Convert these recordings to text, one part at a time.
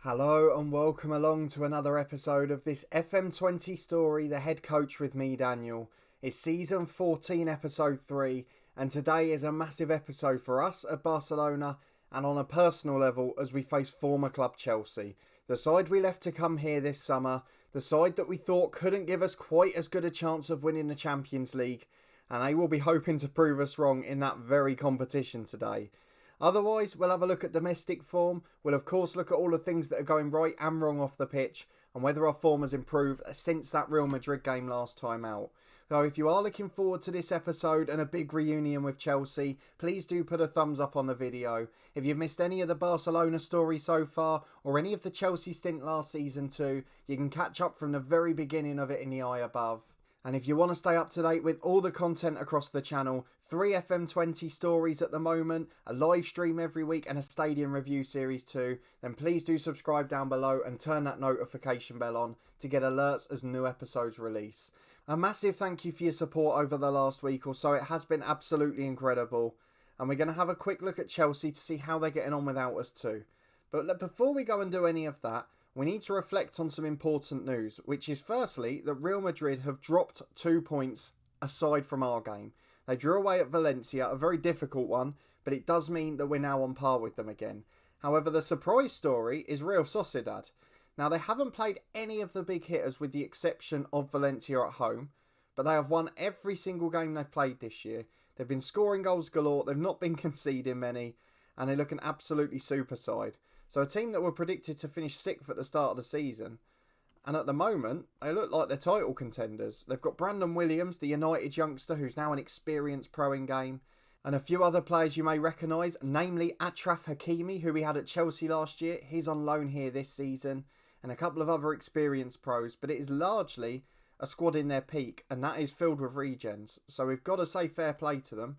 Hello and welcome along to another episode of this FM20 story, The Head Coach with me, Daniel. It's season 14, episode 3, and today is a massive episode for us at Barcelona and on a personal level as we face former club Chelsea. The side we left to come here this summer, the side that we thought couldn't give us quite as good a chance of winning the Champions League, and they will be hoping to prove us wrong in that very competition today. Otherwise, we'll have a look at domestic form. We'll of course look at all the things that are going right and wrong off the pitch and whether our form has improved since that Real Madrid game last time out. So if you are looking forward to this episode and a big reunion with Chelsea, please do put a thumbs up on the video. If you've missed any of the Barcelona story so far or any of the Chelsea stint last season too, you can catch up from the very beginning of it in the eye above. And if you want to stay up to date with all the content across the channel, 3 FM20 stories at the moment, a live stream every week and a stadium review series too, then please do subscribe down below and turn that notification bell on to get alerts as new episodes release. A massive thank you for your support over the last week or so. It has been absolutely incredible. And we're going to have a quick look at Chelsea to see how they're getting on without us too. But before we go and do any of that, we need to reflect on some important news, which is firstly that Real Madrid have dropped 2 points aside from our game. They drew away at Valencia, a very difficult one, but it does mean that we're now on par with them again. However, the surprise story is Real Sociedad. Now, they haven't played any of the big hitters with the exception of Valencia at home, but they have won every single game they've played this year. They've been scoring goals galore, they've not been conceding many, and they look an absolutely super side. So a team that were predicted to finish 6th at the start of the season, and at the moment, they look like they're title contenders. They've got Brandon Williams, the United youngster, who's now an experienced pro in game, and a few other players you may recognise, namely Achraf Hakimi, who we had at Chelsea last year. He's on loan here this season, and a couple of other experienced pros, but it is largely a squad in their peak, and that is filled with regens. So we've got to say fair play to them,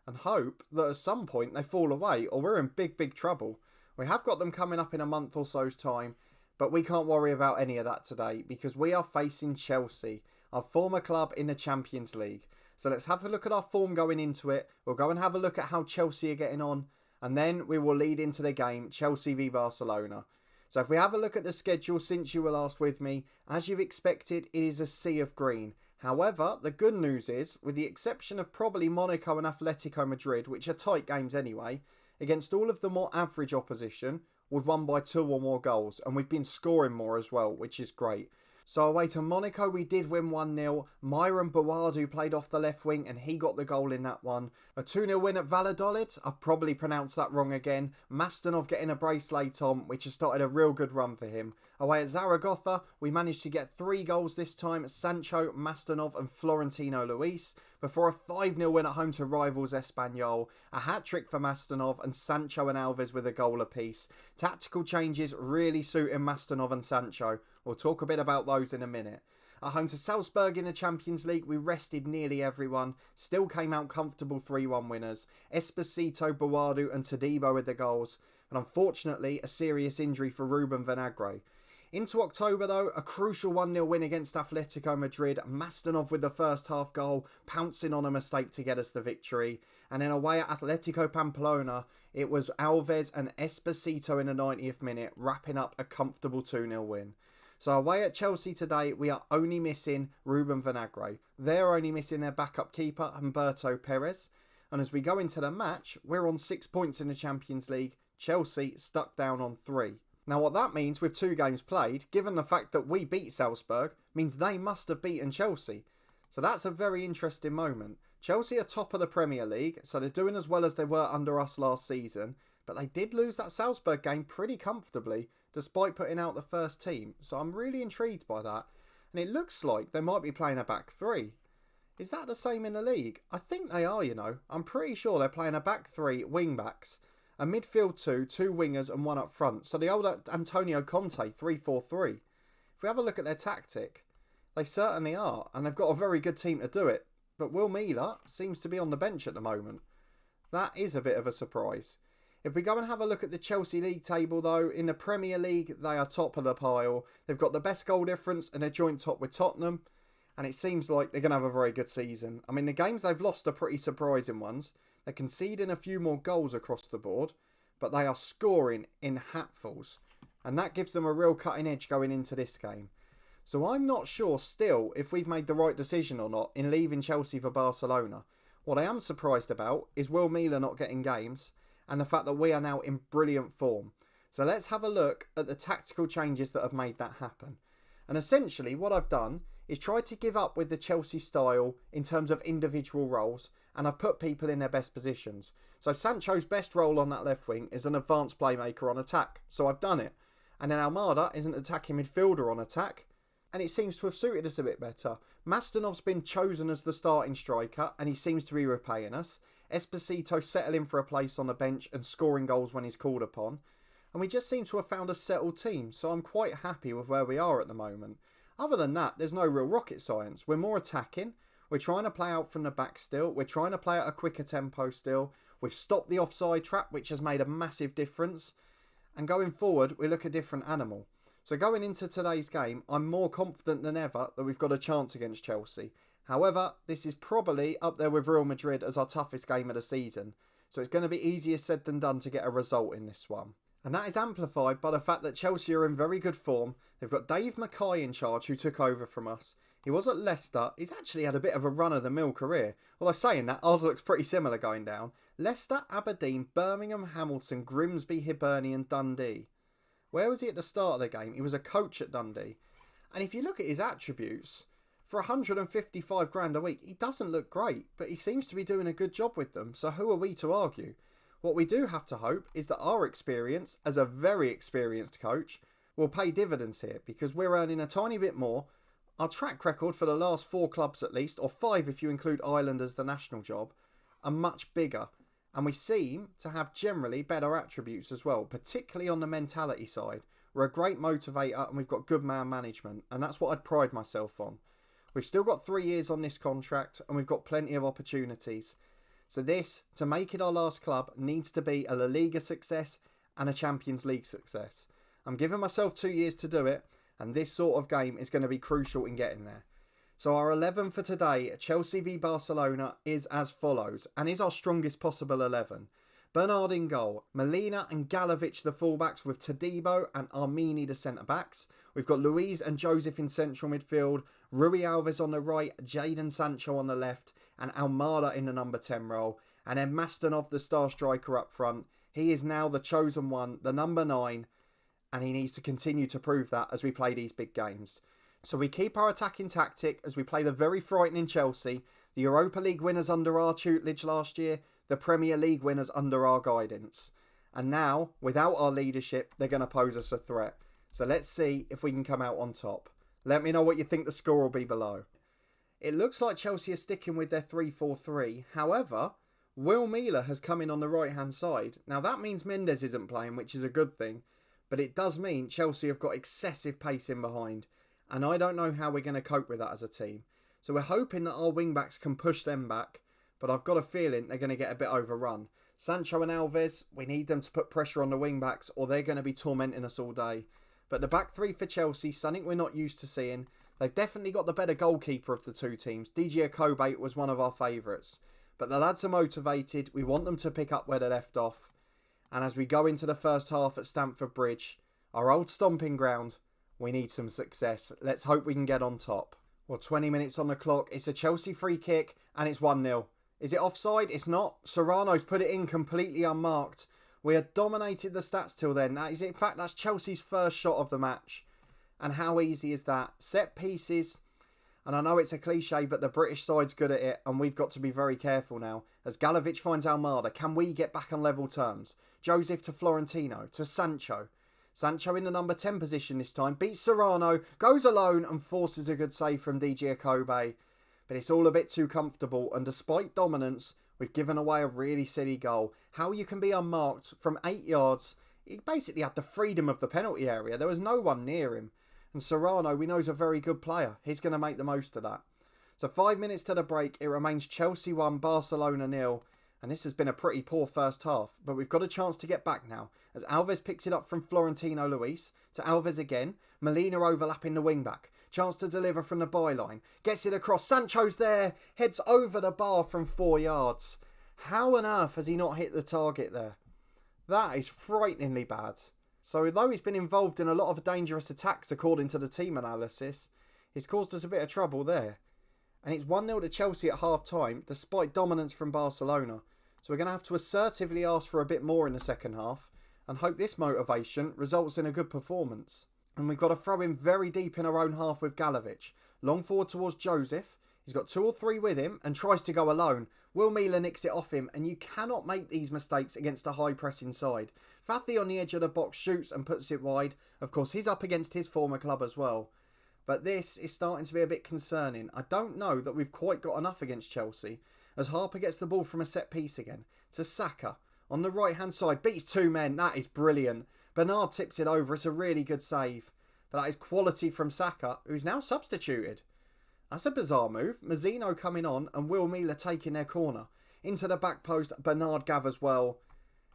and hope that at some point they fall away, or we're in big trouble. We have got them coming up in a month or so's time, but we can't worry about any of that today because we are facing Chelsea, our former club in the Champions League. So let's have a look at our form going into it. We'll go and have a look at how Chelsea are getting on, and then we will lead into the game, Chelsea v Barcelona. So if we have a look at the schedule since you were last with me, as you've expected, it is a sea of green. However, the good news is, with the exception of probably Monaco and Atletico Madrid, which are tight games anyway, against all of the more average opposition, we've won by 2 or more goals, and we've been scoring more as well, which is great. So away to Monaco, we did win 1-0. Myron Boadu played off the left wing, and he got the goal in that one. A 2-0 win at Valladolid. I've probably pronounced that wrong again. Mastonov getting a brace late on, which has started a real good run for him. Away at Zaragoza, we managed to get 3 goals this time. Sancho, Mastonov and Florentino Luis. Before a 5-0 win at home to rivals Espanyol. A hat-trick for Mastonov and Sancho and Alves with a goal apiece. Tactical changes really suiting Mastonov and Sancho. We'll talk a bit about those in a minute. At home to Salzburg in the Champions League, we rested nearly everyone. Still came out comfortable 3-1 winners. Esposito, Boadu and Todibo with the goals. And unfortunately, a serious injury for Ruben Vinagre. Into October though, a crucial 1-0 win against Atletico Madrid. Mastonov with the first half goal, pouncing on a mistake to get us the victory. And then away at Atletico Pamplona, it was Alves and Esposito in the 90th minute, wrapping up a comfortable 2-0 win. So away at Chelsea today, we are only missing Ruben Vinagre. They're only missing their backup keeper, Humberto Perez. And as we go into the match, we're on 6 points in the Champions League. Chelsea stuck down on 3. Now what that means with 2 games played, given the fact that we beat Salzburg, means they must have beaten Chelsea. So that's a very interesting moment. Chelsea are top of the Premier League, so they're doing as well as they were under us last season. But they did lose that Salzburg game pretty comfortably, despite putting out the first team. So I'm really intrigued by that. And it looks like they might be playing a back 3. Is that the same in the league? I think they are, you know. I'm pretty sure they're playing a back 3, wing backs. A midfield 2, 2 wingers and 1 up front. So the old Antonio Conte 3-4-3. If we have a look at their tactic, they certainly are. And they've got a very good team to do it. But Will Miller seems to be on the bench at the moment. That is a bit of a surprise. If we go and have a look at the Chelsea league table though, in the Premier League, they are top of the pile. They've got the best goal difference and they're joint top with Tottenham. And it seems like they're going to have a very good season. I mean, the games they've lost are pretty surprising ones. They're conceding a few more goals across the board, but they are scoring in hatfuls. and that gives them a real cutting edge going into this game. So I'm not sure still if we've made the right decision or not in leaving Chelsea for Barcelona. What I am surprised about is Will Miller not getting games and the fact that we are now in brilliant form. So let's have a look at the tactical changes that have made that happen. And essentially what I've done is tried to give up with the Chelsea style in terms of individual roles, and I've put people in their best positions. So Sancho's best role on that left wing is an advanced playmaker on attack, so I've done it. And then Almada is an attacking midfielder on attack, and it seems to have suited us a bit better. Mastanov's been chosen as the starting striker, and he seems to be repaying us. Esposito settling for a place on the bench and scoring goals when he's called upon. And we just seem to have found a settled team, so I'm quite happy with where we are at the moment. Other than that, there's no real rocket science. We're more attacking. We're trying to play out from the back still. We're trying to play at a quicker tempo still. We've stopped the offside trap, which has made a massive difference. And going forward, we look a different animal. So going into today's game, I'm more confident than ever that we've got a chance against Chelsea. However, this is probably up there with Real Madrid as our toughest game of the season. So it's going to be easier said than done to get a result in this one. And that is amplified by the fact that Chelsea are in very good form. They've got Dave Mackay in charge, who took over from us. He was at Leicester. He's actually had a bit of a run-of-the-mill career. Although saying that, ours looks pretty similar going down. Leicester, Aberdeen, Birmingham, Hamilton, Grimsby, Hibernian and Dundee. Where was he at the start of the game? He was a coach at Dundee. And if you look at his attributes, for 155 grand a week, he doesn't look great, but he seems to be doing a good job with them. So who are we to argue? What we do have to hope is that our experience as a very experienced coach will pay dividends here, because we're earning a tiny bit more. Our track record for the last 4 clubs at least, or 5 if you include Ireland as the national job, are much bigger. And we seem to have generally better attributes as well, particularly on the mentality side. We're a great motivator and we've got good man management, and that's what I'd pride myself on. We've still got 3 years on this contract and we've got plenty of opportunities. So this, to make it our last club, needs to be a La Liga success and a Champions League success. I'm giving myself 2 years to do it, and this sort of game is going to be crucial in getting there. So our 11 for today, Chelsea v Barcelona, is as follows, and is our strongest possible 11. Bernard in goal, Molina and Galovic the fullbacks, with Todibo and Armini the centre-backs. We've got Luiz and Joseph in central midfield, Rui Alves on the right, Jadon Sancho on the left, and Almada in the number 10 role. And then Mastanov, the star striker, up front. He is now the chosen one, the number 9, and he needs to continue to prove that as we play these big games. So we keep our attacking tactic as we play the very frightening Chelsea, the Europa League winners under our tutelage last year, the Premier League winners under our guidance. And now, without our leadership, they're going to pose us a threat. So let's see if we can come out on top. Let me know what you think the score will be below. It looks like Chelsea are sticking with their 3-4-3. However, Will Miller has come in on the right-hand side. Now that means Mendes isn't playing, which is a good thing. But it does mean Chelsea have got excessive pace in behind. And I don't know how we're going to cope with that as a team. So we're hoping that our wing-backs can push them back. But I've got a feeling they're going to get a bit overrun. Sancho and Alves, we need them to put pressure on the wing-backs or they're going to be tormenting us all day. But the back 3 for Chelsea, something we're not used to seeing. They've definitely got the better goalkeeper of the two teams. DJ Kobe was one of our favourites. But the lads are motivated. We want them to pick up where they left off. And as we go into the first half at Stamford Bridge, our old stomping ground, we need some success. Let's hope we can get on top. Well, 20 minutes on the clock. It's a Chelsea free kick and it's 1-0. Is it offside? It's not. Serrano's put it in completely unmarked. We had dominated the stats till then. In fact, that's Chelsea's first shot of the match. And how easy is that? Set pieces. And I know it's a cliche, but the British side's good at it. And we've got to be very careful now. As Galovic finds Almada, can we get back on level terms? Joseph to Florentino, to Sancho. Sancho in the number 10 position this time. Beats Serrano, goes alone and forces a good save from DJ Kobe. But it's all a bit too comfortable. And despite dominance, we've given away a really silly goal. How you can be unmarked from 8 yards. He basically had the freedom of the penalty area. There was no one near him. And Serrano, we know, is a very good player. He's going to make the most of that. So 5 minutes to the break. It remains Chelsea 1, Barcelona 0. And this has been a pretty poor first half. But we've got a chance to get back now. As Alves picks it up from Florentino Luis. To Alves again. Molina overlapping the wing-back. Chance to deliver from the byline. Gets it across. Sancho's there. Heads over the bar from 4 yards. How on earth has he not hit the target there? That is frighteningly bad. So although he's been involved in a lot of dangerous attacks according to the team analysis, he's caused us a bit of trouble there. And it's 1-0 to Chelsea at half-time, despite dominance from Barcelona. So we're going to have to assertively ask for a bit more in the second half, and hope this motivation results in a good performance. And we've got to throw him very deep in our own half with Galovic. Long forward towards Joseph. He's got 2 or 3 with him and tries to go alone. Will Mila nicks it off him, and you cannot make these mistakes against a high pressing side. Fathy on the edge of the box shoots and puts it wide. Of course, he's up against his former club as well. But this is starting to be a bit concerning. I don't know that we've quite got enough against Chelsea. As Harper gets the ball from a set piece again to Saka. On the right hand side, beats 2 men. That is brilliant. Bernard tips it over. It's a really good save. But that is quality from Saka, who's now substituted. That's a bizarre move. Mazzino coming on and Will Mila taking their corner. Into the back post, Bernard gathers well.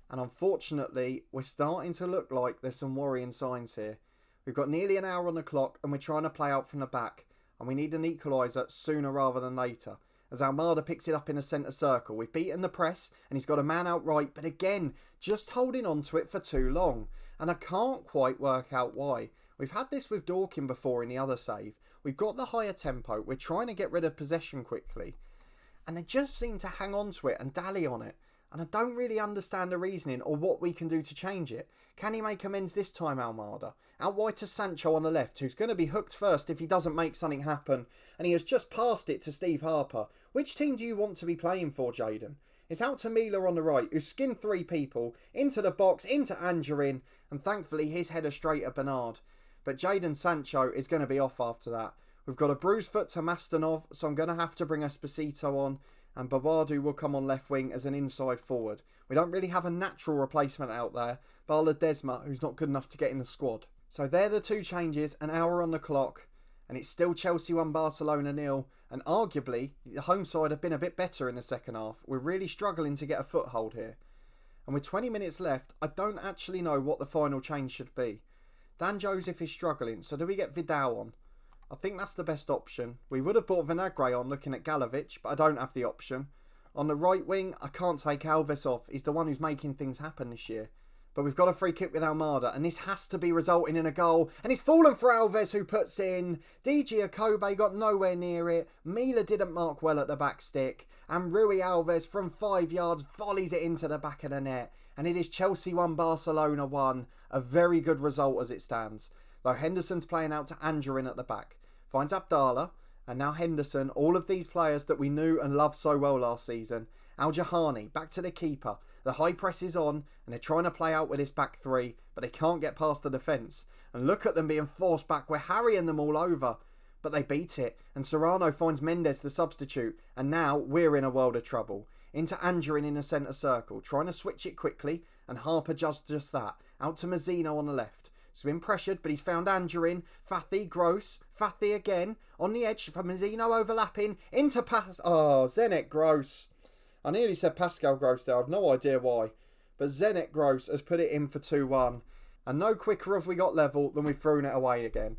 And unfortunately, we're starting to look like there's some worrying signs here. We've got nearly an hour on the clock and we're trying to play out from the back. And we need an equaliser sooner rather than later. As Almada picks it up in the centre circle. We've beaten the press and he's got a man out right. But again, just holding on to it for too long. And I can't quite work out why. We've had this with Dorkin before in the other save. We've got the higher tempo. We're trying to get rid of possession quickly. And they just seem to hang on to it and dally on it. And I don't really understand the reasoning or what we can do to change it. Can he make amends this time, Almada? Out wide to Sancho on the left, who's going to be hooked first if he doesn't make something happen. And he has just passed it to Steve Harper. Which team do you want to be playing for, Jayden? It's out to Mila on the right, who skinned 3 people, into the box, into Angerin, and thankfully his header straight at Bernard. But Jadon Sancho is going to be off after that. We've got a bruised foot to Mastanov, so I'm going to have to bring Esposito on, and Babadu will come on left wing as an inside forward. We don't really have a natural replacement out there, bar Ledesma, who's not good enough to get in the squad. So they're the 2 changes, an hour on the clock, and it's still Chelsea 1, Barcelona 0, and arguably, the home side have been a bit better in the second half. We're really struggling to get a foothold here. And with 20 minutes left, I don't actually know what the final change should be. Dan Joseph is struggling, so do we get Vidal on? I think that's the best option. We would have brought Vinagre on looking at Galovic, but I don't have the option. On the right wing, I can't take Alves off. He's the one who's making things happen this year. But we've got a free kick with Almada, and this has to be resulting in a goal. And it's fallen for Alves, who puts in. DG Akobe got nowhere near it. Mila didn't mark well at the back stick. And Rui Alves from 5 yards volleys it into the back of the net. And it is Chelsea 1, Barcelona 1. A very good result as it stands. Though Henderson's playing out to Angerin at the back. Finds Abdallah. And now Henderson. All of these players that we knew and loved so well last season. Al-Jahani back to the keeper. The high press is on. And they're trying to play out with this back 3. But they can't get past the defence. And look at them being forced back. We're harrying them all over. But they beat it. And Serrano finds Mendes the substitute. And now we're in a world of trouble. Into Angerin in the centre circle. Trying to switch it quickly. And Harper does just that. Out to Mazzino on the left. He's been pressured, but he's found Angerin. Fathy, Gross. Fathy again. On the edge for Mazzino overlapping. Into Zenet Gross. I nearly said Pascal Gross there. I've no idea why. But Zenet Gross has put it in for 2-1. And no quicker have we got level than we've thrown it away again.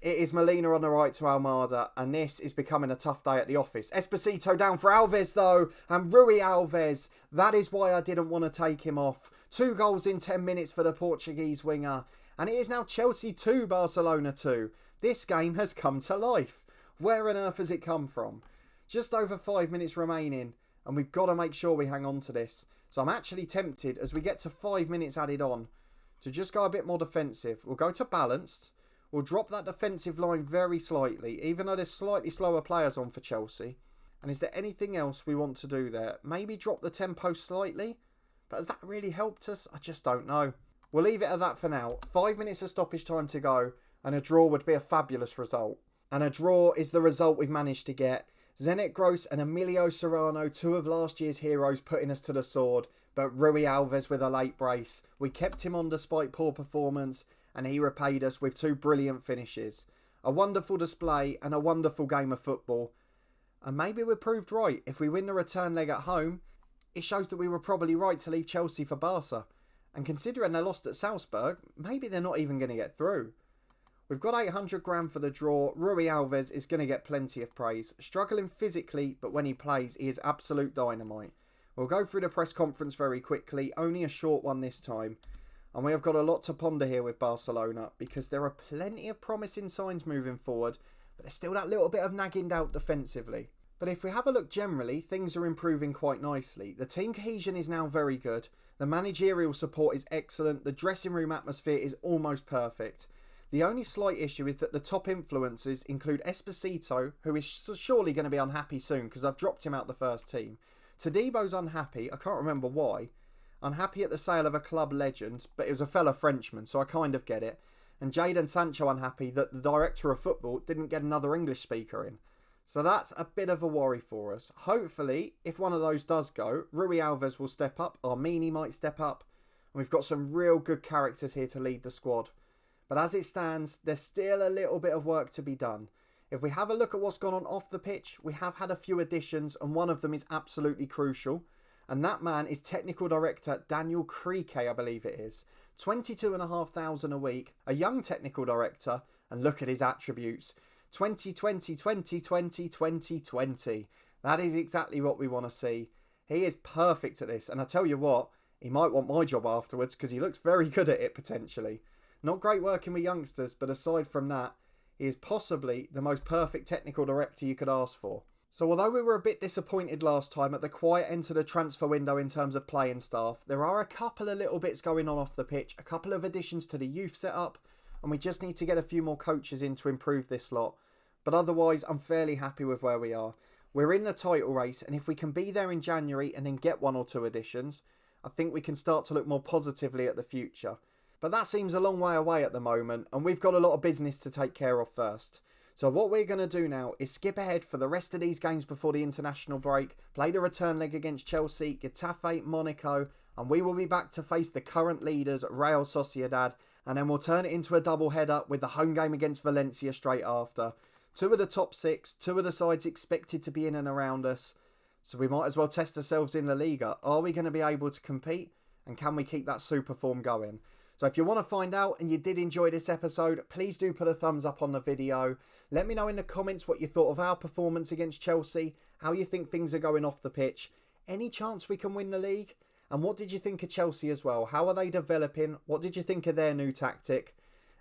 It is Molina on the right to Almada, and this is becoming a tough day at the office. Esposito down for Alves though, and Rui Alves. That is why I didn't want to take him off. 2 goals in 10 minutes for the Portuguese winger. And it is now Chelsea 2, Barcelona 2. This game has come to life. Where on earth has it come from? Just over 5 minutes remaining, and we've got to make sure we hang on to this. So I'm actually tempted, as we get to 5 minutes added on, to just go a bit more defensive. We'll go to balanced. We'll drop that defensive line very slightly, even though there's slightly slower players on for Chelsea. And is there anything else we want to do there? Maybe drop the tempo slightly? But has that really helped us? I just don't know. We'll leave it at that for now. 5 minutes of stoppage time to go, and a draw would be a fabulous result. And a draw is the result we've managed to get. Zenet Gross and Emilio Serrano, 2 of last year's heroes, putting us to the sword. But Rui Alves with a late brace. We kept him on despite poor performance, and he repaid us with 2 brilliant finishes. A wonderful display and a wonderful game of football. And maybe we're proved right. If we win the return leg at home, it shows that we were probably right to leave Chelsea for Barca. And considering they lost at Salzburg, maybe they're not even going to get through. We've got 800 grand for the draw. Rui Alves is going to get plenty of praise. Struggling physically, but when he plays, he is absolute dynamite. We'll go through the press conference very quickly. Only a short one this time. And we have got a lot to ponder here with Barcelona because there are plenty of promising signs moving forward, but there's still that little bit of nagging doubt defensively. But if we have a look generally, things are improving quite nicely. The team cohesion is now very good. The managerial support is excellent. The dressing room atmosphere is almost perfect. The only slight issue is that the top influences include Esposito, who is surely going to be unhappy soon because I've dropped him out the first team. Tadebo's unhappy. I can't remember why. Unhappy at the sale of a club legend, but it was a fellow Frenchman, so I kind of get it. And Jadon Sancho unhappy that the director of football didn't get another English speaker in. So that's a bit of a worry for us. Hopefully, if one of those does go, Rui Alves will step up, Armini might step up, and we've got some real good characters here to lead the squad. But as it stands, there's still a little bit of work to be done. If we have a look at what's gone on off the pitch, we have had a few additions, and one of them is absolutely crucial. And that man is Technical Director Daniel Krieke, I believe it is. 22,500 a week, a young Technical Director, and look at his attributes. 2020, 2020, 2020. That is exactly what we want to see. He is perfect at this, and I tell you what, he might want my job afterwards because he looks very good at it potentially. Not great working with youngsters, but aside from that, he is possibly the most perfect technical director you could ask for. So although we were a bit disappointed last time at the quiet end to the transfer window in terms of playing staff, there are a couple of little bits going on off the pitch, a couple of additions to the youth setup, and we just need to get a few more coaches in to improve this lot. But otherwise, I'm fairly happy with where we are. We're in the title race, and if we can be there in January and then get one or two additions, I think we can start to look more positively at the future. But that seems a long way away at the moment, and we've got a lot of business to take care of first. So what we're going to do now is skip ahead for the rest of these games before the international break, play the return leg against Chelsea, Getafe, Monaco, and we will be back to face the current leaders, Real Sociedad, and then we'll turn it into a double header with the home game against Valencia straight after. Two of the top six, two of the sides expected to be in and around us, so we might as well test ourselves in La Liga. Are we going to be able to compete, and can we keep that super form going? So if you want to find out and you did enjoy this episode, please do put a thumbs up on the video. Let me know in the comments what you thought of our performance against Chelsea, how you think things are going off the pitch, any chance we can win the league, and what did you think of Chelsea as well? How are they developing? What did you think of their new tactic?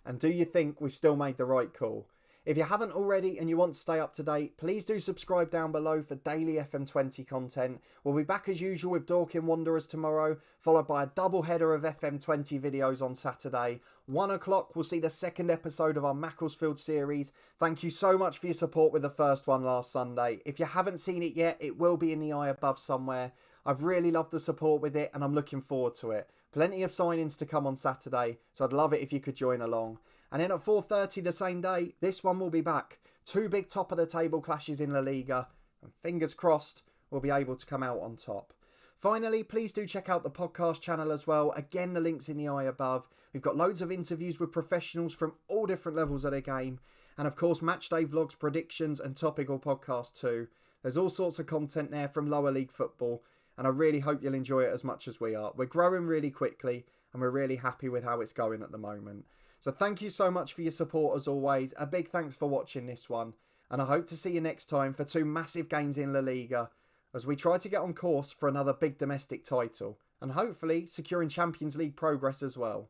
And do you think we've still made the right call? If you haven't already and you want to stay up to date, please do subscribe down below for daily FM20 content. We'll be back as usual with Dorking Wanderers tomorrow, followed by a double header of FM20 videos on Saturday. 1 o'clock, we'll see the second episode of our Macclesfield series. Thank you so much for your support with the first one last Sunday. If you haven't seen it yet, it will be in the eye above somewhere. I've really loved the support with it and I'm looking forward to it. Plenty of signings to come on Saturday, so I'd love it if you could join along. And then at 4:30 the same day, this one will be back. Two big top of the table clashes in La Liga. And fingers crossed, we'll be able to come out on top. Finally, please do check out the podcast channel as well. Again, the link's in the eye above. We've got loads of interviews with professionals from all different levels of the game. And of course, matchday vlogs, predictions and topical podcasts too. There's all sorts of content there from lower league football. And I really hope you'll enjoy it as much as we are. We're growing really quickly and we're really happy with how it's going at the moment. So thank you so much for your support as always. A big thanks for watching this one. And I hope to see you next time for two massive games in La Liga as we try to get on course for another big domestic title. And hopefully securing Champions League progress as well.